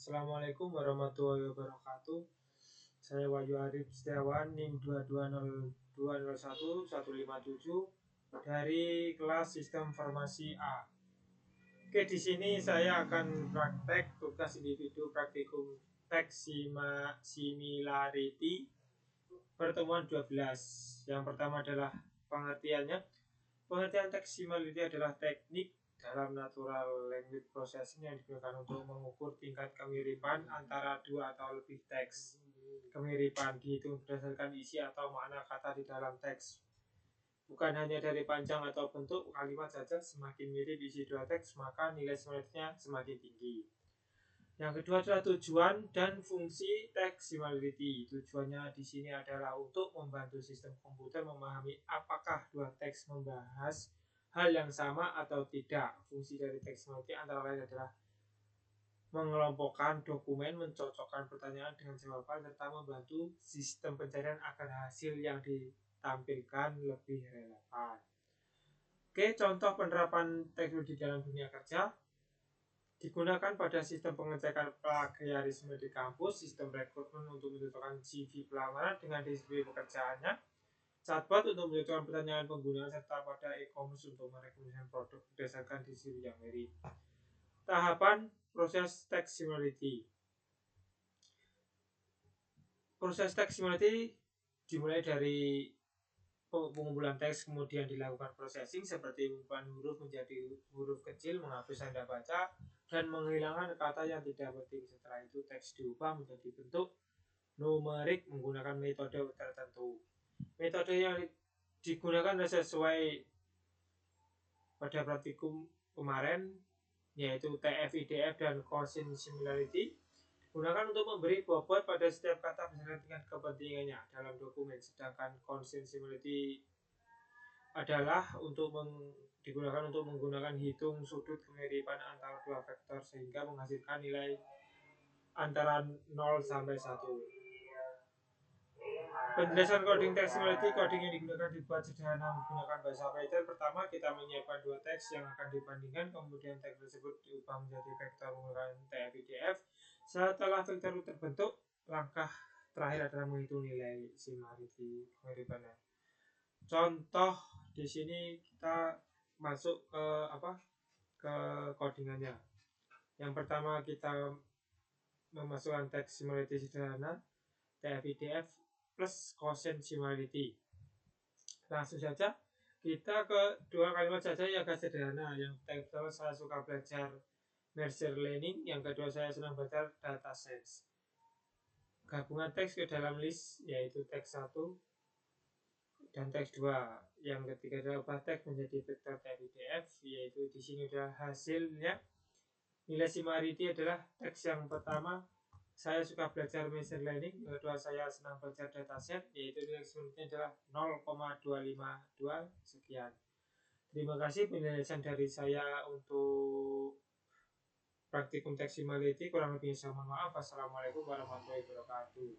Assalamualaikum warahmatullahi wabarakatuh. Saya Wahyu Arif Setiawan, NIM 220211157 dari kelas Sistem Farmasi A. Oke, di sini saya akan praktek tugas individu praktikum teks similarity pertemuan 12. Yang pertama adalah pengertiannya. Pengertian teks similarity adalah teknik dalam natural language processing yang digunakan untuk mengukur tingkat kemiripan antara dua atau lebih teks. Kemiripan dihitung berdasarkan isi atau makna kata di dalam teks, bukan hanya dari panjang atau bentuk kalimat saja. Semakin mirip isi dua teks, maka nilai similarity-nya semakin tinggi. Yang kedua adalah tujuan dan fungsi teks similarity. Tujuannya di sini adalah untuk membantu sistem komputer memahami apakah dua teks membahas hal yang sama atau tidak. Fungsi dari teks similarity antara lain adalah mengelompokkan dokumen, mencocokkan pertanyaan dengan jawaban, serta membantu sistem pencarian agar hasil yang ditampilkan lebih relevan. Oke, contoh penerapan teknologi dalam dunia kerja. Digunakan pada sistem pengecekan plagiarisme di kampus, sistem rekrutmen untuk mencocokkan CV pelamar dengan deskripsi pekerjaannya, chatbot untuk mencocokkan pertanyaan penggunaan, serta pada e-commerce untuk merekomendasikan produk berdasarkan deskripsi yang mirip. Tahapan proses teks similarity. Proses teks similarity dimulai dari pengumpulan teks, kemudian dilakukan processing seperti pengumpulan huruf menjadi huruf kecil, menghapus tanda baca, dan menghilangkan kata yang tidak penting. Setelah itu teks diubah menjadi bentuk numerik menggunakan metode tertentu. Metode yang digunakan sesuai pada praktikum kemarin, yaitu TF-IDF dan Constant Similarity, digunakan untuk memberi bobot pada setiap kata berdasarkan dengan kepentingannya dalam dokumen. Sedangkan Constant Similarity adalah digunakan untuk menggunakan hitung sudut kemiripan antara dua vektor sehingga menghasilkan nilai antara 0 sampai 1. Penjelasan coding teks similarity. Coding yang digunakan dibuat sederhana menggunakan bahasa Python. Pertama, kita menyiapkan dua teks yang akan dibandingkan, kemudian teks tersebut diubah menjadi vektor menggunakan TF-IDF. Setelah vektor terbentuk, langkah terakhir adalah menghitung nilai similarity kemiripannya. Contoh di sini kita masuk ke codingannya. Yang pertama, kita memasukkan teks similarity sederhana TF-IDF plus quotient similarity. Langsung saja kita ke dua kalimat saja yang agak sederhana. Yang pertama, saya suka belajar machine learning. Yang kedua, saya senang belajar data science. Gabungan teks ke dalam list yaitu teks 1 dan teks 2. Yang ketiga adalah ubah teks menjadi vektor TF-IDF, yaitu di sini adalah hasilnya. Nilai similarity adalah teks yang pertama, saya suka belajar machine learning. Yang kedua, saya senang belajar dataset, yaitu nilai similarity adalah 0,252 sekian. Terima kasih penjelasan dari saya untuk praktikum teks similarity. Kurang lebihnya saya mohon maaf. Wassalamualaikum warahmatullahi wabarakatuh.